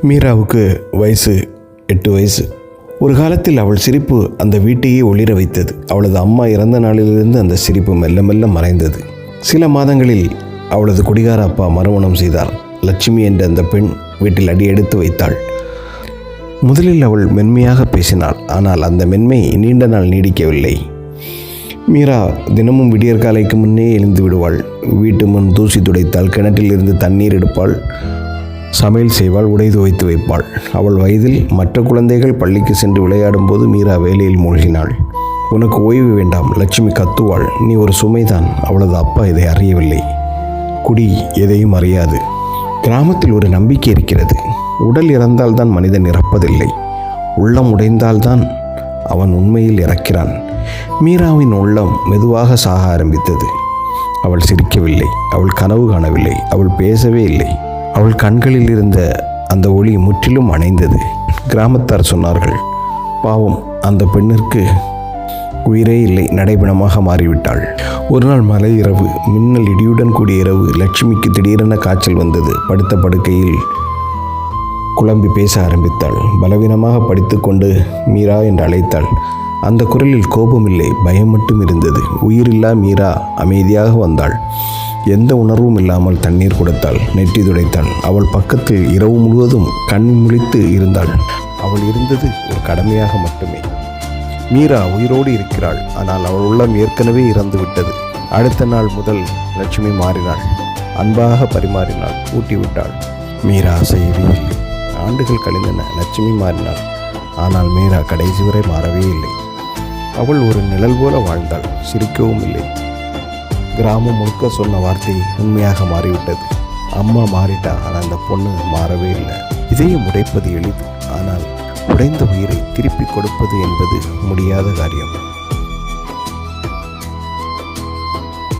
மீராவுக்கு வயசு 8 வயசு. ஒரு காலத்தில் அவள் சிரிப்பு அந்த வீட்டையே ஒளிர வைத்தது. அவளது அம்மா இறந்த நாளிலிருந்து அந்த சிரிப்பு மெல்ல மெல்ல மறைந்தது. சில மாதங்களில் அவளது குடிகார அப்பா மறுமணம் செய்தார். லட்சுமி என்ற அந்த பெண் வீட்டில் அடி எடுத்து வைத்தாள். முதலில் அவள் மென்மையாக பேசினாள். ஆனால் அந்த மென்மை நீண்ட நாள் நீடிக்கவில்லை. மீரா தினமும் விடியற்காலைக்கு முன்னே எழுந்து விடுவாள். வீட்டு முன் தூசி துடைத்தாள், கிணற்றில் இருந்து தண்ணீர் எடுப்பாள், சமையல் செய்வாள், உடை துவைத்து வைப்பாள். அவள் வயதில் மற்ற குழந்தைகள் பள்ளிக்கு சென்று விளையாடும் போது மீரா வேலையில் மூழ்கினாள். உனக்கு ஓய்வு வேண்டாம், லட்சுமி கத்துவாள். நீ ஒரு சுமைதான். அவளது அப்பா இதை அறியவில்லை. குடி எதையும் அறியாது. கிராமத்தில் ஒரு நம்பிக்கை இருக்கிறது. உடல் இறந்தால்தான் மனிதன் இறப்பதில்லை, உள்ளம் உடைந்தால்தான் அவன் உண்மையில் இறக்கிறான். மீராவின் உள்ளம் மெதுவாக சாக ஆரம்பித்தது. அவள் சிரிக்கவில்லை, அவள் கனவு காணவில்லை, அவள் பேசவே இல்லை. அவள் கண்களில் இருந்த அந்த ஒளி முற்றிலும் அணைந்தது. கிராமத்தார் சொன்னார்கள், பாவம், அந்த பெண்ணிற்கு உயிரே இல்லை, நடைபெணமாக மாறிவிட்டாள். ஒரு நாள் மழை இரவு, மின்னல் இடியுடன் கூடிய இரவு. லட்சுமிக்கு திடீரென காய்ச்சல் வந்தது. படுத்த படுக்கையில் குழம்பி பேச ஆரம்பித்தாள். பலவீனமாக படித்துக்கொண்டு மீரா என்று அழைத்தாள். அந்த குரலில் கோபமில்லை, பயம் மட்டும் இருந்தது. உயிரில்லா மீரா அமைதியாக வந்தாள். எந்த உணர்வும் இல்லாமல் தண்ணீர் கொடுத்தாள், நெற்றி துடைத்தாள். அவள் பக்கத்தில் இரவு முழுவதும் கண் முழித்து இருந்தாள். அவள் இருந்தது ஒரு கடமையாக மட்டுமே. மீரா உயிரோடு இருக்கிறாள், ஆனால் அவள் உள்ளம் ஏற்கனவே இறந்து விட்டது. அடுத்த நாள் முதல் லட்சுமி மாறினாள். அன்பாக பரிமாறினாள், ஊட்டிவிட்டாள். மீரா செய்யவே இல்லை. ஆண்டுகள் கழிந்தன. லட்சுமி மாறினாள், ஆனால் மீரா கடைசி வரை மாறவே இல்லை. அவள் ஒரு நிழல் போல வாழ்ந்தாள், சிரிக்கவும் இல்லை. கிராமம் முழுக்க சொன்ன வார்த்தை உண்மையாக மாறிவிட்டது. அம்மா மாறிட்டா, ஆனால் அந்த பொண்ணு மாறவே இல்லை. இதயம் உடைப்பது எளிது, ஆனால் உடைந்த உயிரை திருப்பி கொடுப்பது என்பது முடியாத காரியம்.